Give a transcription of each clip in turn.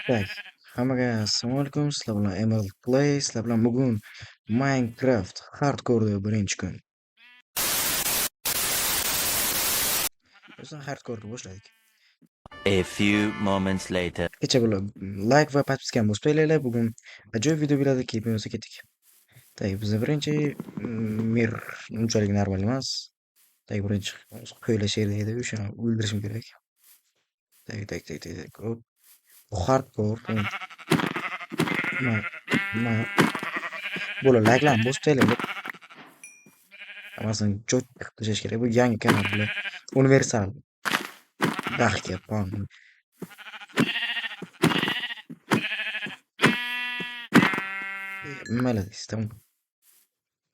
Tak, hammaga assalomu alaykum. Sizlar bilan Emerald Play. Sizlar bilan bugun Minecraft Hardcore'da birinchi kun. O'zim Hardcore'ni boshladik. A few moments later. Kecha bular like va podpiskani bosib qo'yinglar. Bugun ajoyib video bo'ladi. Keyfimizga ketdik. Tak, bizda birinchi mir unchalik normal emas. Tak, birinchi qo'yla sherda edi. O'shani o'ldirishim kerak. Tak. Hop. Bu Hardcore. Ma bular like'larni bosib qo'yinglar. Hammasini jo'q tashlash kerak. Bu yangi kanal bular. Universal. Dahga pon. Mayli sistem.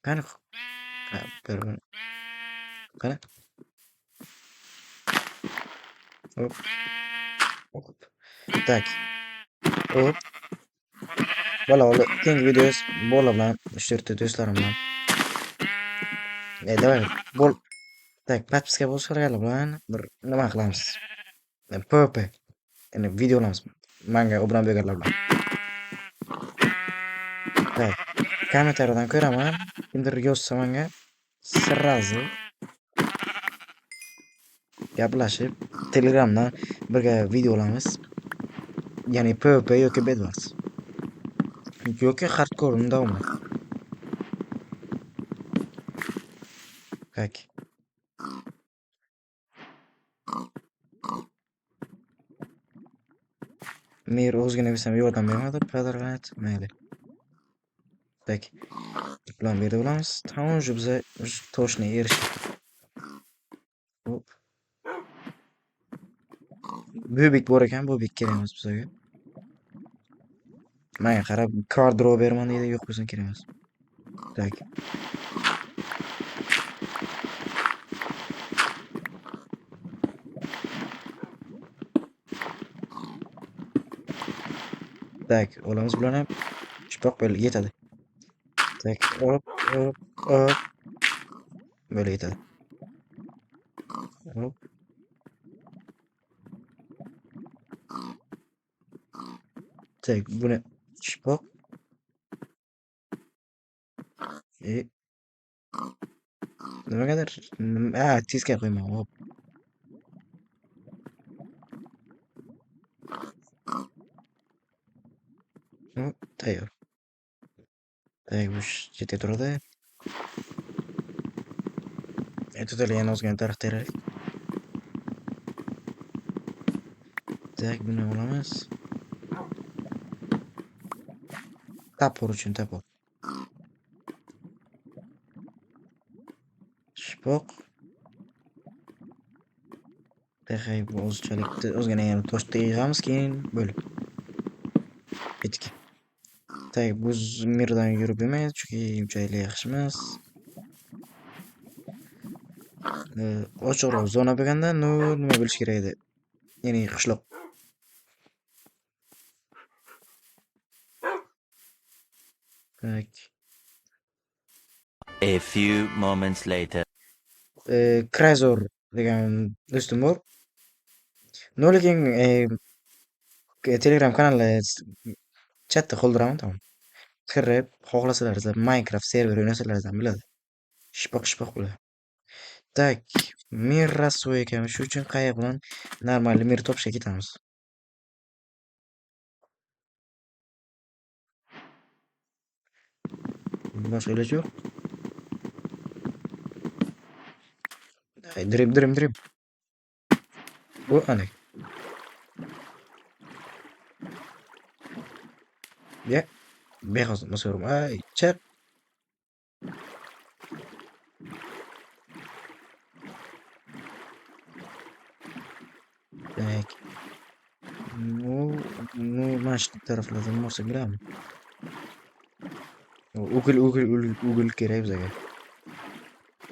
Qani? Qani? Qani? Hop. Hop. Tak. Hop. Bola keyingi videos bola bilan, ishtirokda do'stlarim bilan. Давай. Bol. Tak, podpiska bosganlar bilan bir nima qilamiz? PvP. Ya'ni video olamiz. Menga obuna bo'lganlar bilan. Так. Kommentariydan ko'raman. Kimdir yozsa menga sразу gaplashib, Telegramdan birga video olamiz. Ya'ni PvP yoki Bedwars. Yoki Hardcore'ni davom et. Tak. Mir o'zgina bilsam yordam bermadi, qadrlanadi, mayli. Tak. Plan berib olamiz. Tamam, biza toshni erishdik. Hop. Bobik bor ekan, bobik kerak emas bizga. Menga qarab, kardro berman deydi, yo'q bo'lsa kerak emas. Tak. Tak, olamiz bularni ham chipoq bo'lib yetadi. Tak, hop. Böyle yetadi. Hop. Tak, buni chipoq. Nimagadir tezga qo'yman. Hop. Hop, tayyor. Tak, bu chetga turadi. To'tali yana ozgina daraxt teraylik. Tak, buni olamiz. Tapor uchun tapor. Chipoq. Dahay, bu ozgina yana toshni yig'amiz, keyin bo'lib. Ketdik. Tak, bu mirdan yurib bo'lmaydi, chunki unchalik yaxshi emas. Ochiqroq zona bo'lganda nima bo'lish kerak edi? Ya'ni qishloq. Tak. A few moments later. Krazor degan do'stim bor. Lekin Telegram kanali chatda qoldiraman, tamam. Kirib, xohlasalar Minecraft server o'ynasalar biladi. Shipoq bo'ladi. Tak, mir rasvo ekan, shu uchun qayiq bilan normal mir topishga ketamiz. Boshqa iloji yo'q. Drip. Bu ana. Ya, bexos mas'ulim. Ay, chap. Tak. Mana shu taraflardan bo'lsa bilaman. O'gil kerak bizga.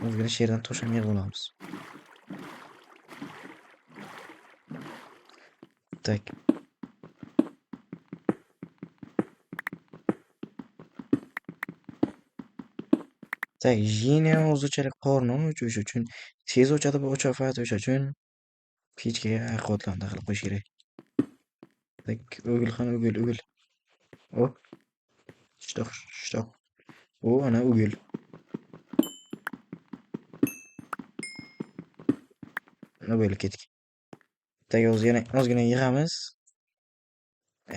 Ozgina sherdan tosh ham yig'ib olamiz. Tak. Tak, yine o'zichalik qornim o'chish uchun tez o'chadi bu o'chafat o'sha uchun kechga qotlan daxil qo'yish kerak. Tak, o'gil qani o'gil. Hop, shtoq. O, ana o'gil. Mana böyle ketdik. Tak, ozgina yig'amiz. E,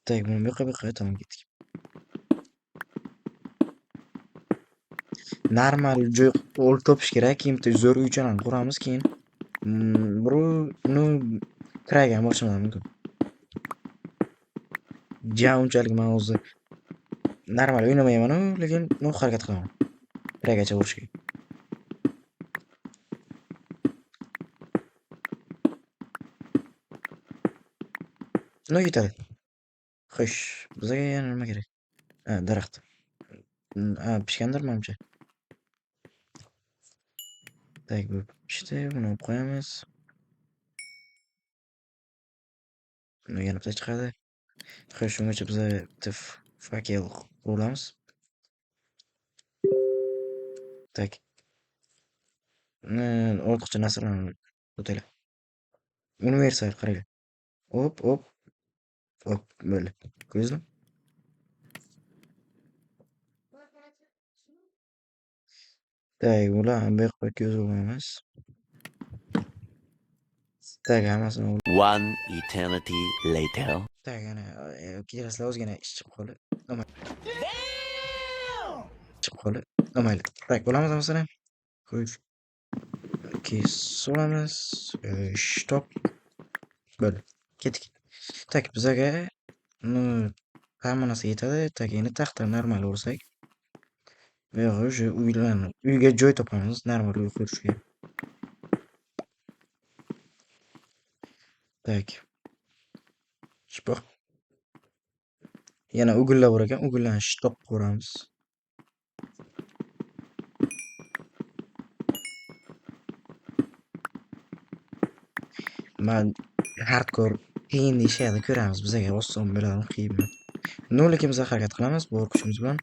Tak, buni bu yoqqa tamom ketdik. Normal joy o'rib topish kerak. Keyin bitta zo'r uychani quramiz keyin. Uni kiraga ham boshlamadim mumkin. Unchalik men o'zi normal o'ynamayman-u, lekin harakat qilaman. Kiragacha borishga. Yetadi. Xo'sh, bizga yana nima kerak? Ha, daraxt. Pishgandir menimcha. Tak, bu pishdi. Buni olib qo'yamiz. Buni yana bitta chiqadi. Xo'sh, shungacha biz bitta fakel quramiz. Tak. Ortiqcha narsalarni o'taylik. Universal qaraylik. Hop. Böyle. Ko'rdingizmi? Tak, bularni bu yoqqa ko'zib olamiz. Tak, hammasini One eternity later. tak, yana kelasizlar ozgina ish chiqib qoldi. Mayli. Tak, bo'lamiz hammasini. Qo'yib. Solamiz. Stop. Böyle. Ketdik. Tak, bizga hamma narsa yetadi. Tak, endi taxta normal o'rsak. Bu yog'i o'sha uyga joy topamiz, normal uy qurishga. Tak. Shpoq. Yana o'gillar bor ekan, o'gillarni shtoq quramiz. Men hardcore qiyin ishlarni ko'ramiz, bizga oson bo'ladi, qiyinmi. Lekin biz harakat qilamiz bor kuchimiz bilan.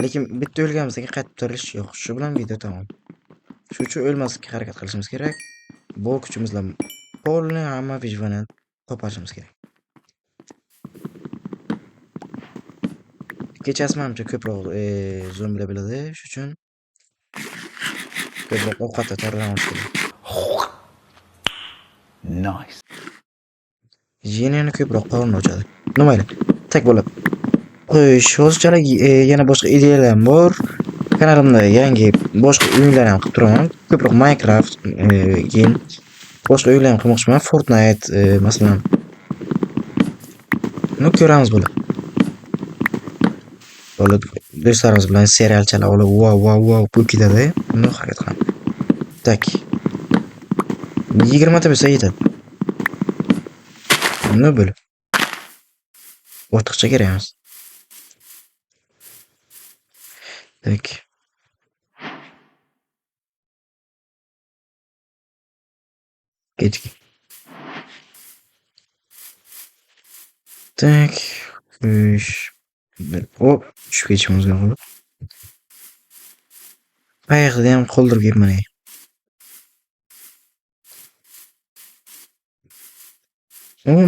Lekin bitta o'lganimizdan qaytib tirilish yo'q. Shu bilan video tamom. Shuning uchun o'lmaslikka harakat qilishimiz kerak. Bor kuchimiz bilan polni hamma vijvani topashimiz kerak. Kechasi menimcha ko'proq zombilar bo'ladi, shuning uchun ko'proq ovqatga tayyorlanamiz kerak. Nice. Yana ko'proq qorin ochadi. Mayli. Tak bo'lib. Xo'sh, hozirchalik yana boshqa ideyalarim bor. Kanalimda yangi boshqa o'yinlar ham qilib turaman. Ko'proq Minecraft, keyin boshqa o'yinlar ham qilmoqchiman. Fortnite, masalan. Ko'ramiz bo'lib. Do'stlarimiz bilan serialchalar olib, wow bo'lib ketadi. Buni harakat qilaman. Tak. 20 ta bo'lsa yetadi. Nima bo'lib? Ortiqcha kerak emas. Tak. Ketdik. Tak. Hop, tushib ketishimiz kerak. Qayerda ham qoldirib kelman.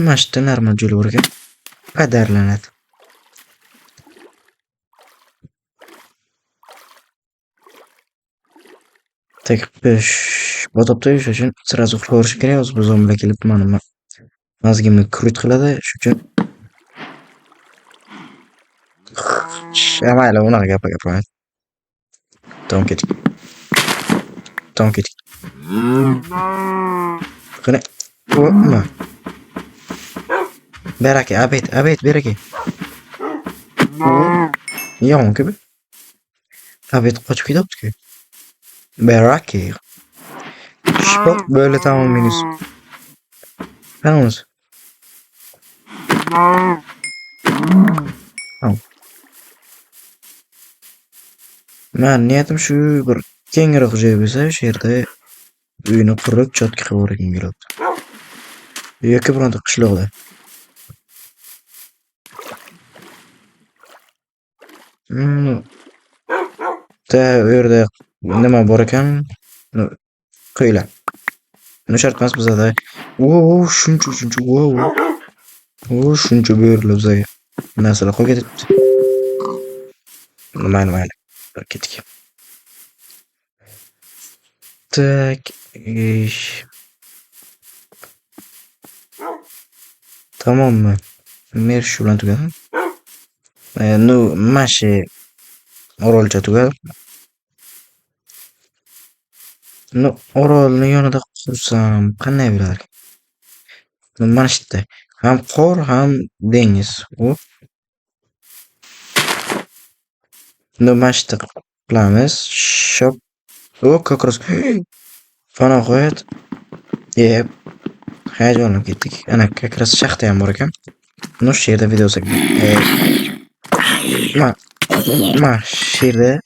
Mashta normal jo'li bor ekan. Qadrlanadi. Tak, botobda yashash uchun sразу uxlash kerak. O'zi biz zombilar kelib meni mazgimni kurit qiladi. Shuning uchun mayli, unaqa gapirmayman. Tamom ketdik. Qani, nima? Beraka, abet, beraka. Yo'q-ku. Abet qochib ketibdi-ku. Beraka. Shpoq böyle tamam minus. Tamam. Tamam. Men niyatim shu bir kengroq joy bo'lsa, shu yerda uyni qurib chotka qilib o'ragim keladi. Yoki bironta qishloqda. U yerda nima bor ekan? Qo'ylar. Buni shart emas bizada. O, shuncha. O, shuncha berilib bizga. Narsalar qolib ketibdi. Mayli. Ketdik. Tak, ish. Tamommi? Mer shu bilan tugadi. Ну, mana orolcha tugadi. Ну, orolni yonida qursam qanday bo'larkan? Mana shu yerda ham qor, ham dengiz. Mana shu yerda qilamiz. Shop. Как раз. Fanoqat. Yep. Hayajonlanib ketdik. Ana, как раз shaxta ham bor ekan. Ну, shu yerda video olsak. Ma, shu yerda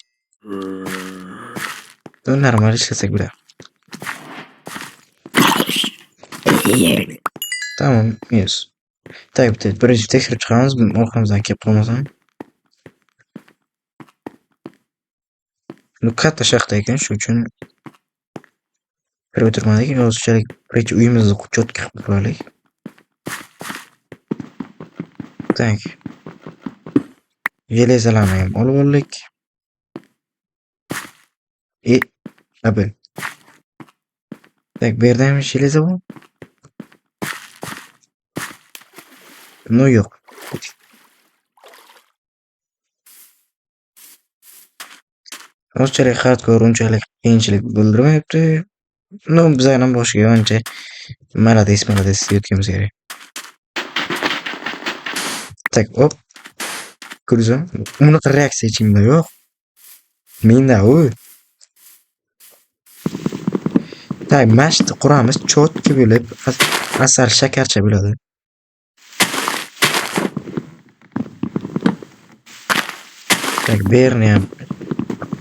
normal ishlasak bo'ladi. Tamam, yes. Так, birinchi tekshirib chiqamiz, orqamizdan kelib qolmasin. Ну, katta shaxta ekan, shu uchun kirib o'tirmadik. Hozirchalik birinchi uyimizni cho'tka qilib qo'yaylik. Так. Железоlarni ham olib oldik. Abel. Так, bu yerda ham железо bor. No, yo'q. Hozirchalik hardcore unchalik qiyinchilik bildirmayapti. No, bizlarning boshiga ancha молодец deyotganimiz kerak. Так, hop. Ko'rdingizmi? Bunaqa reaksiya ichimda yo'q. Menda u. Так, mashq quramiz, cho'tka bo'lib, asal shakarcha bo'ladi. Так, bu yerni ham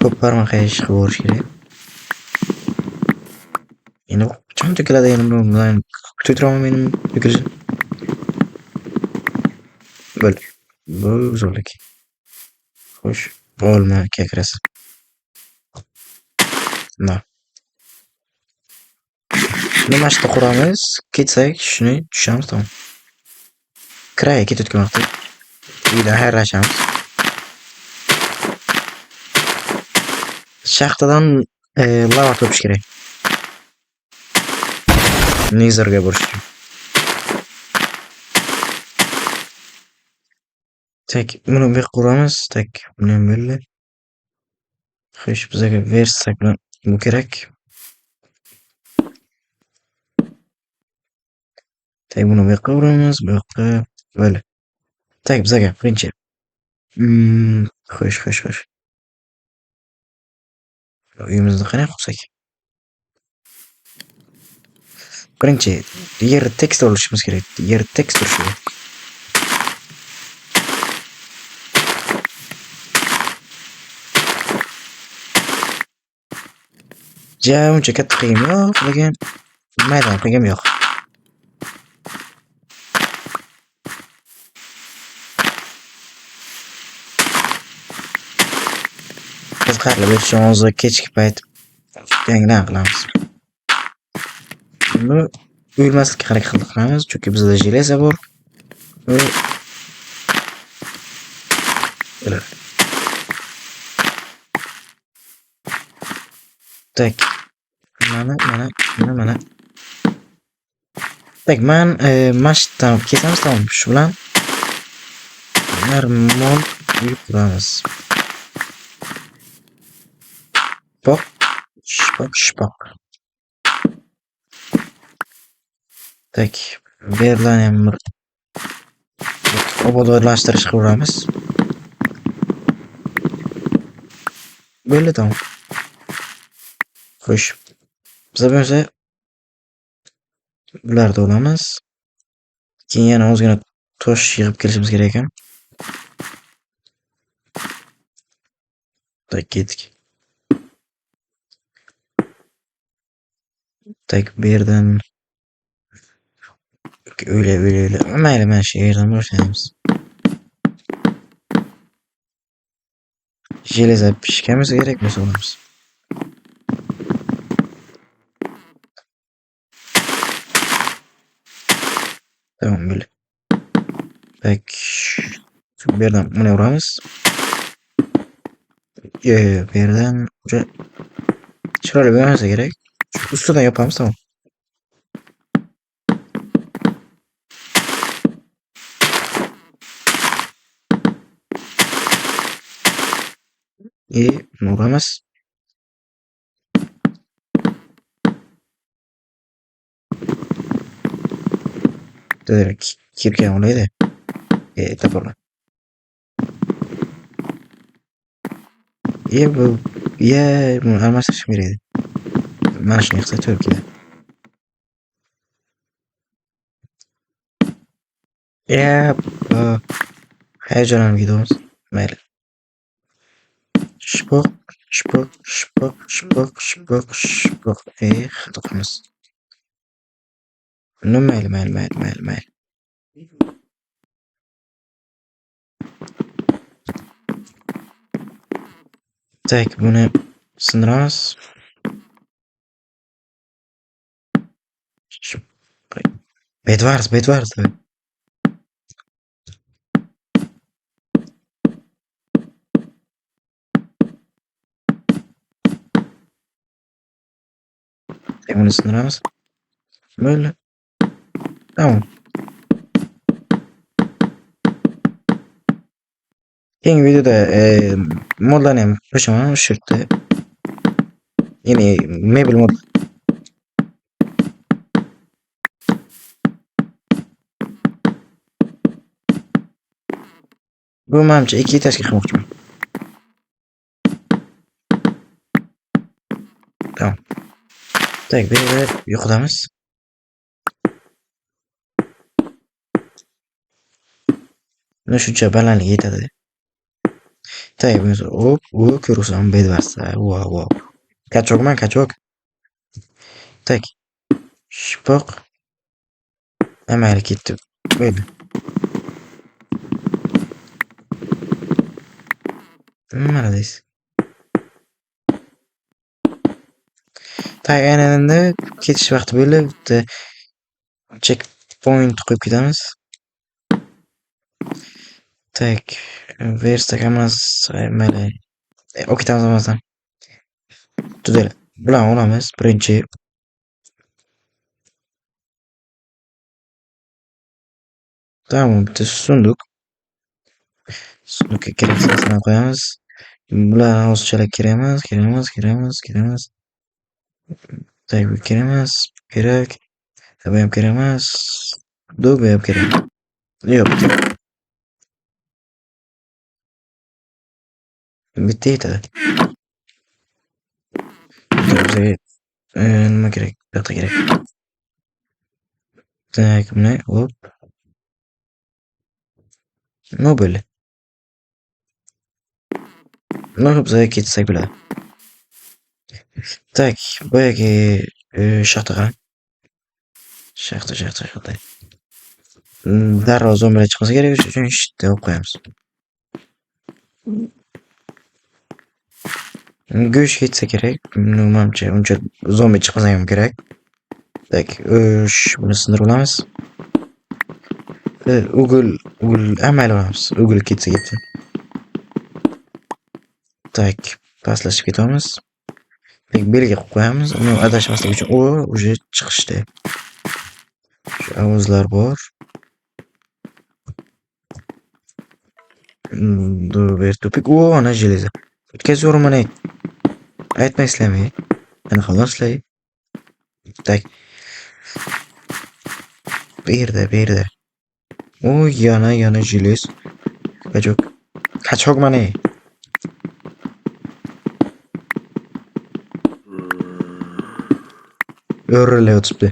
ko'parma qayish qilib yuborish kerak. Endi qachon to'kiladi endi bundan kutiraman men to'kilishini. Bu zo'rlik. Xo'sh, olma kakras. Na. Nima ishda quramiz? Ketsak, shuni tushamiz tamom. Kiraya ketayotgan vaqtda uyda xayrlashamiz. Shaxtadan lava topish kerak. Nizerga borish uchun. Tak, buni bir quramiz. Tak, buni ham bo'ldi. Xo'sh, bizga versak bilan bu kerak. Tak, buni bir quramiz, bu yoqqa bo'ldi. Tak, bizga birinchi. Xo'sh. Uyimizni qanday qursak? Birinchi yer tekst olishimiz kerak. Yer tekst turishi kerak. Uncha katta qilgim yo'q, lekin maydon qilgim yo'q. Qiziqarli bo'lishi hozir kechki payt yangidan qilamiz. Buni o'lmaslikka harakat qilamiz, chunki bizda железо bor. Tak. Mana. Tak, men mashqdan ketamiz tamom. Shu bilan normal uyib quramiz. Shpoq. Tak, bu yerdan ham obodonlashtirish qilamiz. Bo'ldi tamom. Xo'sh. Biz bo'lsa bularni olamiz. Keyin yana ozgina tosh yig'ib kelishimiz kerak ekan. Tak, ketdik. Tak, bu yerdan öyle. Mayli, mana shu yerdan boshlaymiz. Железо pishganimiz kerak bo'lsa olamiz. Tamam böyle. Bak. Bir yerden buna vuramiz. Bir yerden şöyle vermemize gerek. Şu üstünden yapalım tamam. İyi. Bunu vuramaz. Direkt kirken olaydı. Tabii. İyi bu. İyi. Bunu almazsa şimdi vereydi. Mana shuni qilsa Turkiya. Yep. Hayajonlanib ketamiz. Mayli. Shpoq, shpoq, shpoq, shpoq, shpoq, shpoq. Xato qilamiz. No, mayli. Tak, buni sindiramiz. Bedwars. Buni sindiramiz. Böyle. Tamam. Keyingi videoda modlarni ham qo'shaman shu yerda. Ya'ni mebel mod. Bu menimcha 2 etajga qilmoqchiman. Tamam. Tak, bu yerda yo'qotamiz. Buni shuncha balandlik yetadi. Tak, bunisi hop, ko'rursan Bedwars. Wow. Kachok. Tak, shpoq. Mayli ketdi. Mayli. Молодец. Tak, aynan endi ketish vaqti bo'ldi. Bitta checkpoint qo'yib ketamiz. Tak, verstak hammasi mayli. Olib ketamiz hammasidan. Tuzayli. Bularni olamiz. Birinchi. Tamam, bitta sunduq. Sunduqqa kerakli narsalarni qo'yamiz. Bularni hozirchalar kerak emas. Tak, bu kerak emas. Kerak. Bu ham kerak emas. Bu ham kerak. Yo'q, bitta yetadi. Bizga nima kerak? Bitta kerak. Tak, buni hop. Nima bo'ldi? Nima bizga ketsak bo'ladi. Tak, boyagi shaxta qarang. Shaxta. Darrov zombilar chiqmasa kerak, shuning uchun shitda olib qo'yamiz. Go'sht yetsa kerak. Menimcha uncha zombi chiqmasa ham kerak. Tak, buni sindirib olamiz. Ugl amayli olamiz. Ugl ketsa. Tak, pastlashib ketamiz. Belga qo'yib qo'yamiz. Uni adashmaslik uchun уже chiqishdi. Shu ovozlar bor. Ber tupik. Ana железо. O'tkazaveraman aytmaysizlarmi? Qanaqa qilasizlar? Tak. Bu yerda. Yana желез. Qachok mana. O'rlayotibdi.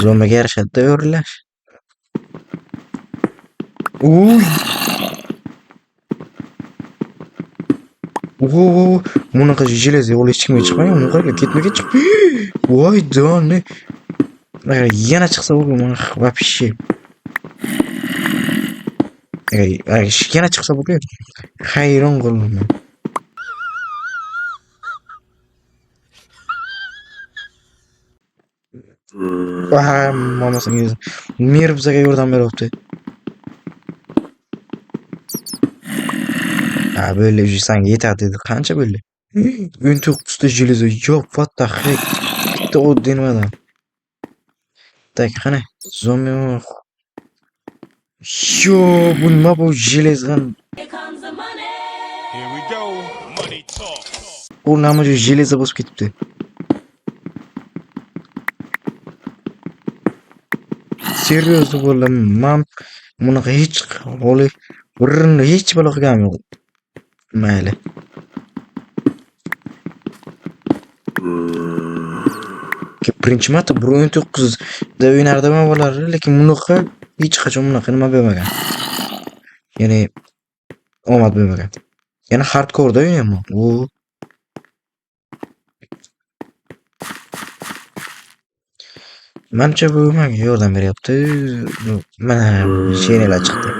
Zombiga yarashadi o'rlash. Bunaqa железо yo'l hech kimga chiqmagan. Bunaqa ketma-ket chiq. Voy doni. Yana chiqsa bu вообще. Yana chiqsa bu hayron qolaman. Aha, mamasini yedi. Mir bizga yordam beryapti. Ha, böyle sen yeter dedi. Kancha böyle? 19'da jelizo. Yok, what the heck? Bitti o denmeden. Tak, qani? Zombi mi? Yo, bu nima bu jelezdan? Here we go. Money talk. U nima ju jeleza bosib ketibdi. Seryozni bo'lam. Men bunaqa hech holi birni hech balo qilganim yo'q. Mayli. Birinchi marta 19da o'ynardiman bo'lar, lekin bunaqa hech qachon bunaqa nima bo'lmagan. Ya'ni omad bo'lmagan. Yana hardcore da o'ynayman. U manimcha bu menga yordam beryapti. Mana shenelar chiqdi.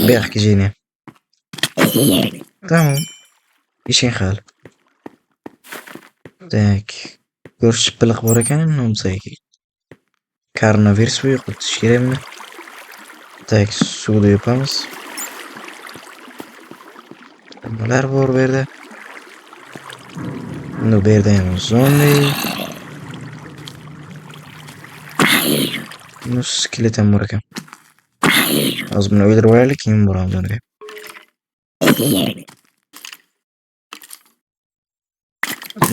Berki jeni. Tamam. İşin hal. Tak. Ko'rish piliq bor ekan, nomsak. Koronavirus bu yo'qotish kerakmi? Tak, suvda yopamiz. Nimalar bor bu yerda? Buni bu yerda ham zombi. Buni skelet ham bor ekan. Hozir buni o'ldirib olaylik, keyin boramiz ularga.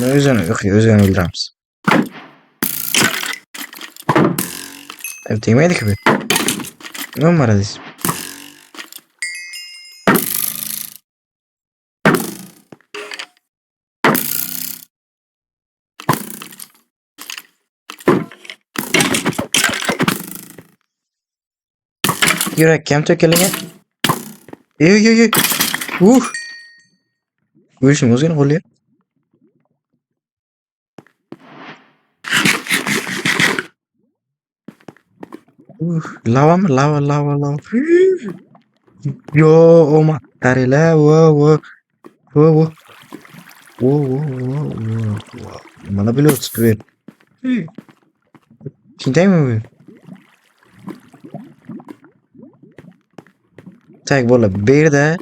O'zini o'ldiramiz. Tegmaydi-ku bu. Nima maradis? Yurak kam to'kilgan. Ey. O'lishim o'zini qo'lga. Lava. Yo, oma. Tarila, wo. Mana biliyoruz bu. Tintaymi bu? Tak bola, bu yerda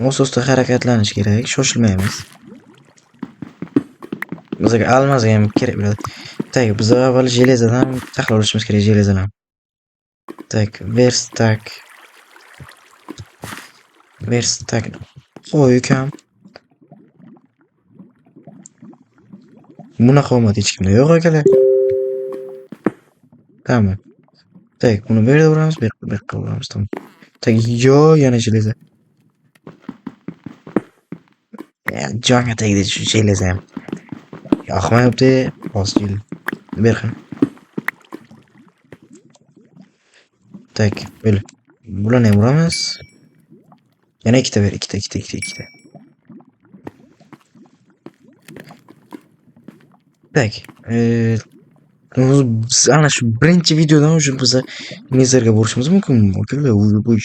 o'z-o'zidan harakatlanish kerak, shoshilmaymiz. Bizga almaz ham kerak bo'ladi. Tak, biz avval jelezadan tahlil olishimiz kerak, jelezadan. Tak, verstak. Qo'y ukam. Bunaqa omad hech kimda yo'q akalar. Tamam. Tak, buni bu yerda uramiz, bu yoqqa uramiz, tamam. Tak, yo, yana jeleza. Jonga tegdi shu jeleza ham. Yoqmayapti, hozir berxin. Tak, böyle. Bularni ham uramiz. Yana ikkita ber, ikkita. Tak, biz ana shu birinchi videodan уже biz mezarga borishimiz mumkin. Bu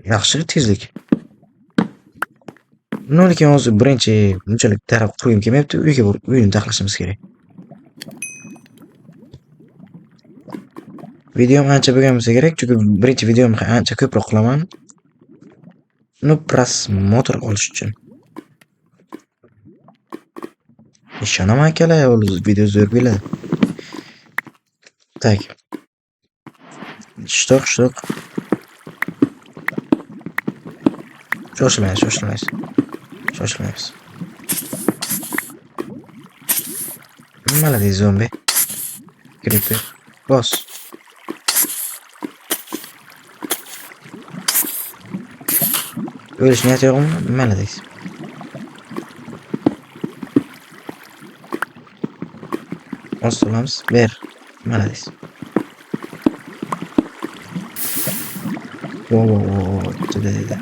yaxshi tezlik. Lekin hozir birinchi bunchalik taraf qurgim kelmayapti. Uyga borib uyni taxlashimiz kerak. Videom ancha bo'lgan bo'lsa kerak, chunki birinchi videomni ancha ko'proq qilaman. Prosmotr olish uchun. Ishonaman akalar, video zo'r bo'ladi. Tak. Shtoq. Shoshilmaymiz. Maladiy zombi. Creeper. Boss. O'lish niyati yo'qmi? Maladiy. Ostolamiz. Ber. Maladiy. Wow. Dedi.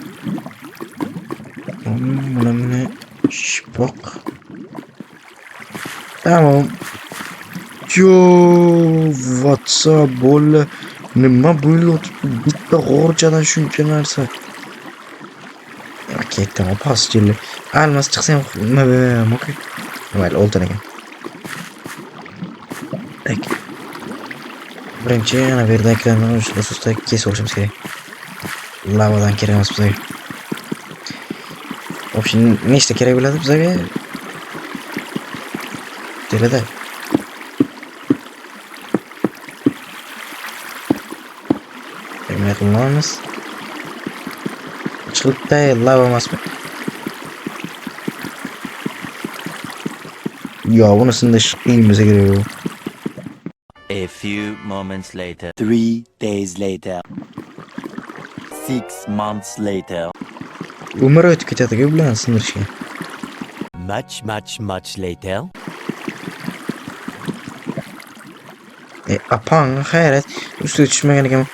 Buni şipok. Tamam. Yo, WhatsApp bola. Nima bo'lyapti? Bitta g'orchadan shuncha narsa. Ketdim, pas keldi. Almas chiqsam nima bo'lmaydi. Mayli, o'ltiragan. Tak. Birinchi ana bu yerda ekrandan o'sda kesib olishimiz kerak. Lavadan kerak emas bizga. Вообще nechta kerak bo'ladi bizga? Telada. Nima qilamiz? Chiqibda lava emasmi? Yo, buni sindish qiyin bo'lsa kerak. A few moments later. 3 days later. 6 months later. Umr o'tib ketadi-ku bilan sindirishga. Much later. Apang hayrat ustiga tushmagan ekan.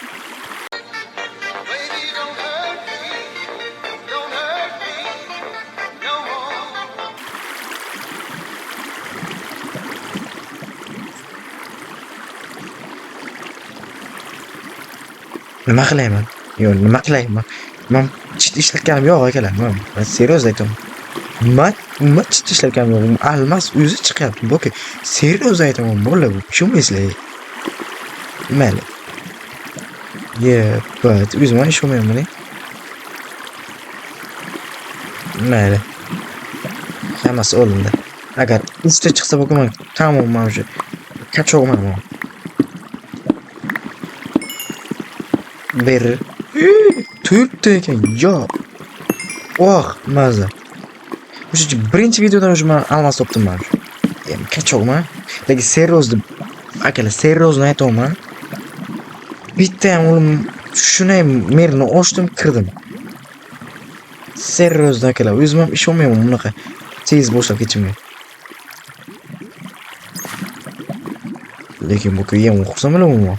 Nima qilayman? Yo'q, nima qilayman? Men chit ishlatganim yo'q akalar. Men serios aytaman. Men chit ishlatganim yo'q. Almas o'zi chiqyapti. Boki, serios aytaman. Bola bu tushunmaysizlar. Mayli. But o'zim ish olmayman. Mayli. Hammasi o'lindi. Agar 3 ta chiqsa bo'lgan tamom men уже kachog'man. Bir 4 ta ekan. Yo. Oh, maza. O'sha birinchi videodan уже men almas topdim men. Yani kachog'man. Lekin seriosni akalar seriosni aytaman. Bitta ham o'lim shunay merni ochdim, kirdim. Seriosda akalar, o'zim ham ish olmayman bunaqa. Tez boshlab ketishimga. Lekin bu kuyam o'qisam bu.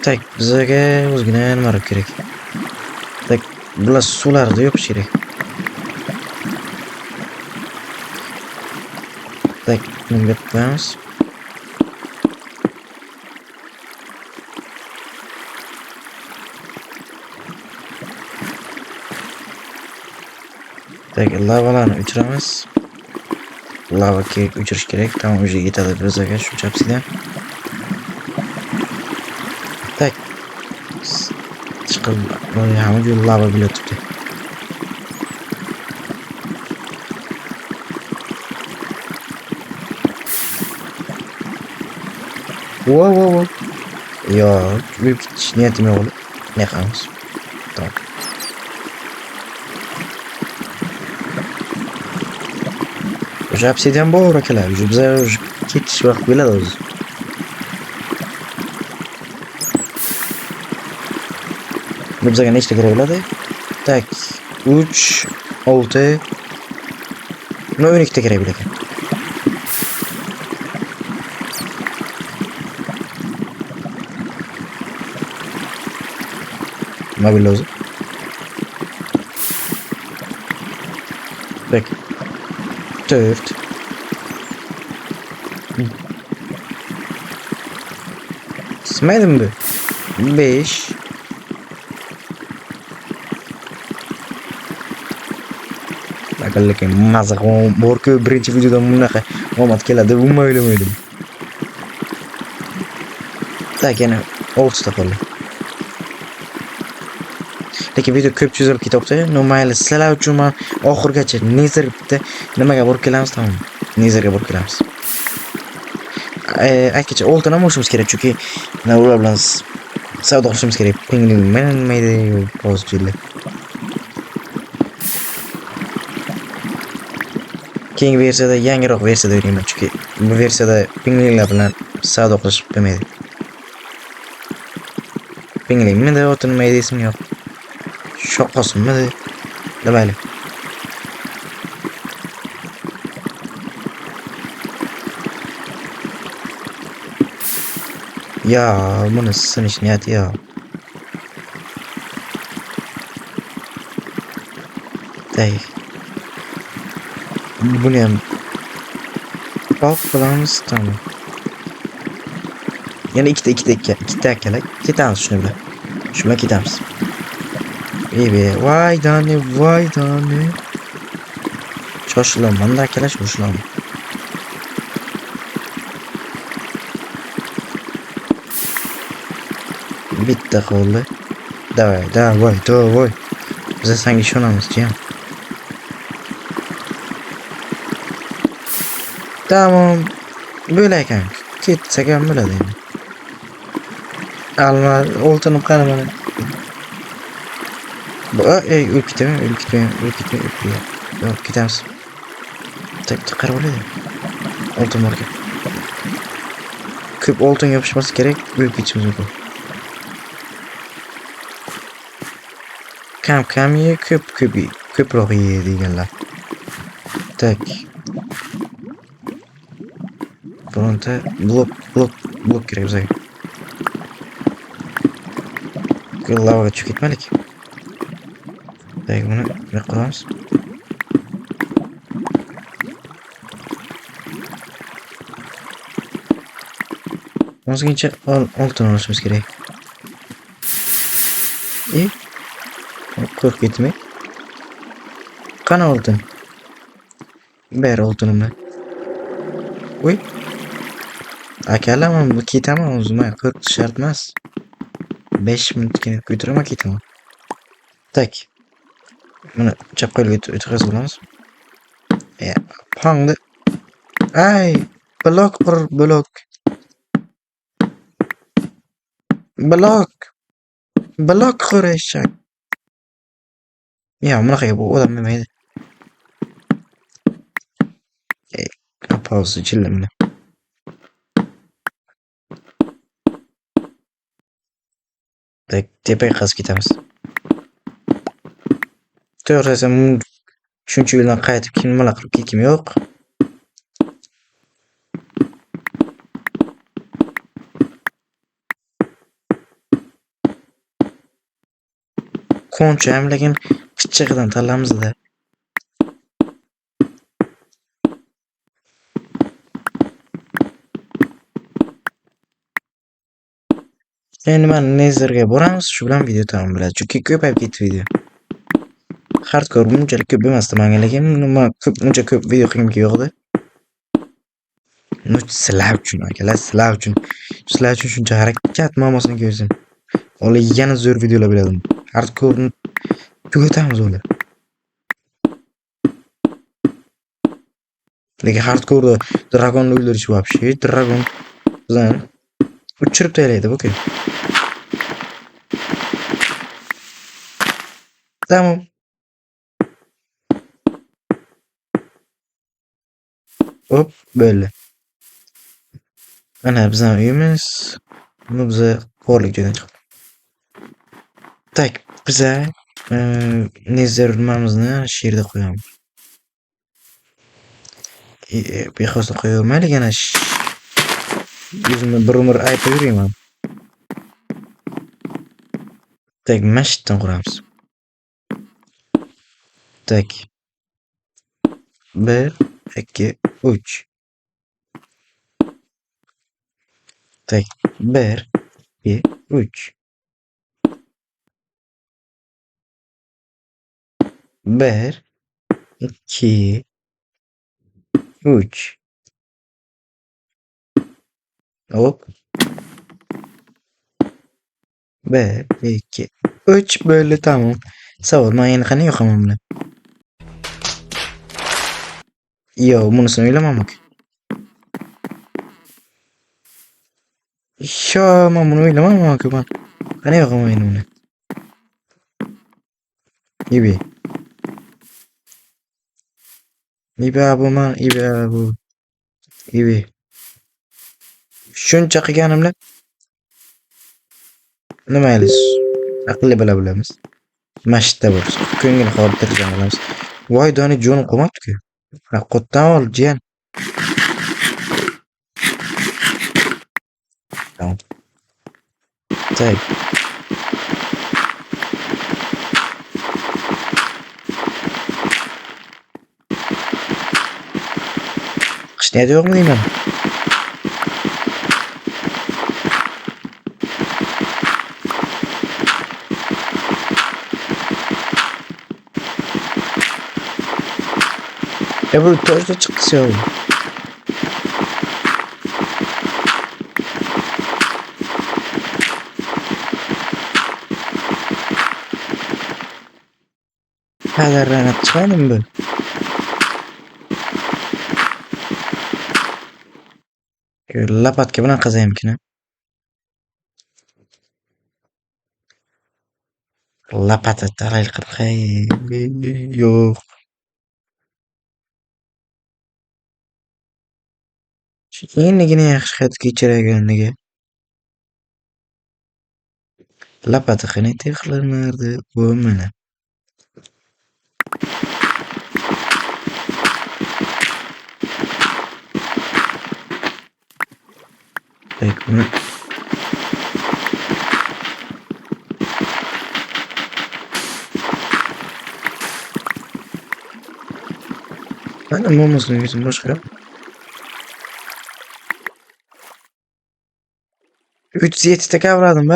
Tak, bizga o'zgina nima kerak. Tak, bular suvlarni yopish kerak. Tak, bunga qo'yamiz. Tak, lavalarni o'chiramiz. Lava kerak, o'chirish kerak. Tamam, o'zi yetadi bizga shu chapsidan. Tak. Chiqib, hamma joy lava bilan turibdi. Wow. Yo, o'lib ketish niyatim yo'q. Ne qilamiz? Tamam. O'sha obsidian bor akalar. Bizga ketish vaqt bo'ladi o'zi. Bizga nechta kerak bo'ladi? Tak, 3, 6. No 12 ta kerak bo'ladi. Mobil o'zi. Tak. 4. Smaydim bu. 5. Lekin mazza borku birinchi videoda bunaqa omad keladi deb o'ylamaydim. Tak, yana 6 ta qoldi. Lekin video ko'p cho'zilib ketyapti. Mayli, sizlar uchun men oxirgacha Nether bitta nimaga borib kelamiz, tamom. Netherga borib kelamiz. Aytgacha oltin ham olishimiz kerak, chunki ular bilan savdo qilishimiz kerak. Pingling men mayda hozircha. Keyingi versiyada yangiroq versiyada o'ynayman, chunki bu versiyada pinglinglar bilan savdo qilish bo'lmaydi. Pingling menda o'tinmaydi ismi yo'q. Shoqosinmi? Nimayli. Ya, buni sinish niyati yo'q. Day. Buni ham bog' qilamiz, tamam. Yana ikkita akalar ketamiz shuni bilan. Shu bilan ketamiz. Voy doni. Shoshilaman da akalar, shoshilaman. Bitta qoldi. Davay. Biz senga ishonamiz, jiyan. Tamam. Böyle ekan. Ketsak ham bo'ladi endi. Alma o'ltinib qani mana. O'lib ketaman. Yok, ketamiz. Tak qarab oladi. Oltin bor ekan. Ko'p oltin yopishmasi kerak, o'lib ketishimiz mumkin. Kam ye, ko'proq ye deganlar. Tak. Bironta blok kerak bizga. Lavaga tushib ketmaylik. Tak, buni yo'q qilamiz. Ozgincha oltin olishimiz kerak. Qo'rqib ketmay. Qani oltin? Ber oltinimni. Voy. Akalar, men ketaman o'zim, qo'rqish shart emas. 5 minutgina ko'tiraman, ketaman. Tak. Buni chap qo'lga o'tkazib olamiz. Pangdi. Ay, blok. Blok qurishak. Bunaqa bu odam demaydi. Pauza chillimni. Tak, tepaga qazib ketamiz. To'g'risi, shuncha yo'ldan qaytib nimalar qilib ketkim yo'q. Koncham, lekin kichig'idan tanlamiz-da. Endi mana Nezerga boramiz, shu bilan video tamom bo'ladi. Chunki ko'payib ketdi video. Hardcore bunchalik ko'p emasdi menga, lekin uncha ko'p video qilgim yo'qdi. Sizlar uchun akalar, sizlar uchun shuncha harakat mamosini ko'rsin. Ola yana zo'r videolar beradim. Hardcore tugatamiz ular. Lekin hardcore dragonni o'ldirish вообще, dragon bizani uchirib taylaydi bu. Tamam. Hop, böyle. Ana bizning uyimiz. Buni biza borlik joydan chiqdi. Tak, biza Nezer nimamizni shu yerda qo'yamiz. Bexosda qo'yavermaylik, ana yuzimni bir umr aytib yurayman. Tak, masjiddan quramiz. Tak. 1, 2, 3. Tak, 1, 2, 3. 1, 2, 3. Hop. 1, 2, 3 böyle, tamam. Savol, men endi qanday yoqaman buni? Yo, bunisini o'ylamamak. Men buni o'ylamamak. Qanday yoqaman endi buni? Ibi. Shuncha qilganimda nima qilis? Aqlli bilamiz. Masjidda bo'lsa, ko'ngil xotirjam bo'lamiz. Voy, doni jonim qolmabdi-ku. Qotdan ol, jiyan. Tamam. Tak. Qishda yo'qmi deyman. Bu tojda chiqsa ya. Kadarlanib chiqadimi bu? Lapatka bilan qazaymikin. Lapata talay qirqay. Yo'q. Endigina yaxshi hayot kechirganligiga. Lapata qani texlanardi bu mana. Tak buni mana momosni o'zim boshqa. 307 ta kavradim,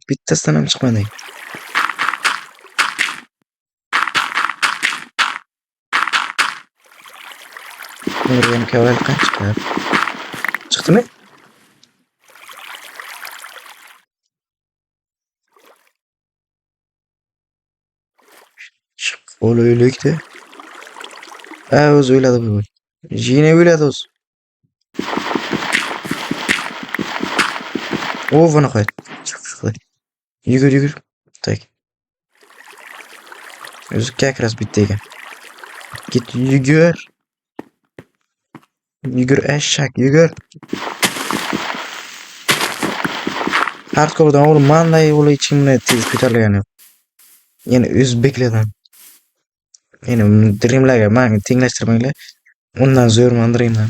bittasidan ham chiqmadi. Bunlarga kavrak qancha? Chiqdimi? O'laylikda. O'zi o'yladi bu. Yine o'yladi o'zi. Buni qo'y. Yugur yugur. Tak. O'zi как раз bitta ekan. Git yugur. Yugur eshak, yugur. Hardcore'dan oğlum manday olay içimne tez ko'tarilgan yo'q. Yana o'zbeklardan. Yana Dreamlarga manga tenglashtirmanglar. Undan zo'rman Dreamlar.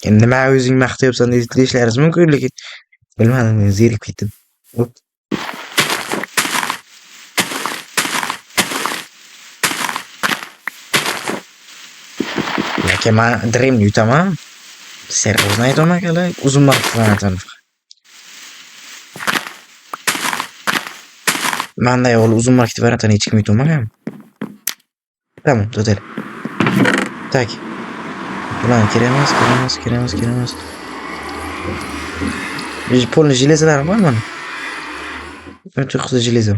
Endi nima o'zing maqtayapsan deyishlaringiz mumkin, lekin bilmadim, men zerikib ketdim. Hop. Lekin men Dreamni yutaman. Seryozni aytaman akalar, uzun vaqtdan aytaman. Manday ol uzun vaqt variantini hech kim yutmagan. Tamam, to'xtaylik. Tak. Ulan kerak. Polni jilezalar bormi mana? Ancha qizil jileza.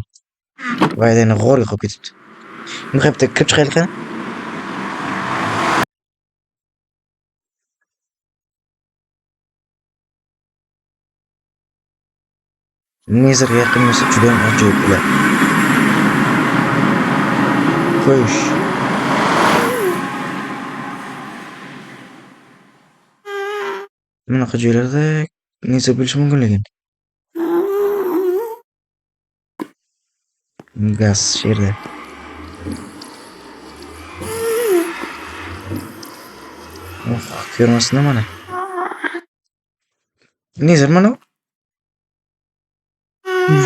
Vaydani g'orga qolib ketibdi. Bu hafta kirib chiqaylik qani? Nezarga yaqin bo'lsa juda ham ajoyib bo'ladi. Xo'sh. Bunaqa joylarda nezar bo'lishi mumkin lekin. Gaz sherda. Ko'rmasdan mana. Nezar mana.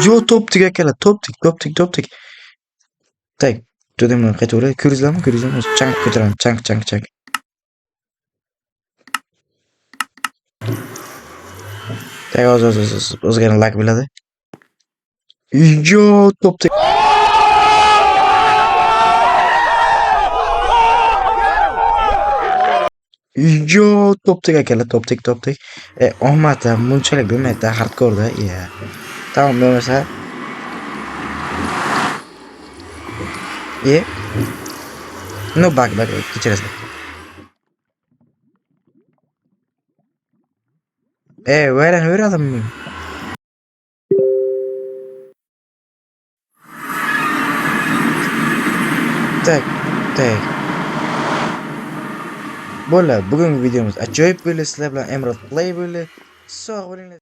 Yo topdik akalar, topdik. Tak, to'damdan qaytaveradi. Ko'ringizlarmi? Chang ko'taraman, chang. Tak, o'zgani lak bo'ladi. Yo topdik. Yo topdik akalar, topdik. Omad bunchalik bo'lmaydi hardcore'da. Tamam bo'lmasa. No bak kechirasiz. O'yradimmi? Tak. Bo'ldi, bugungi videomiz ajoyib bo'ldi. Sizlar bilan Emerald Play bo'ldi. Sog' bo'linglar.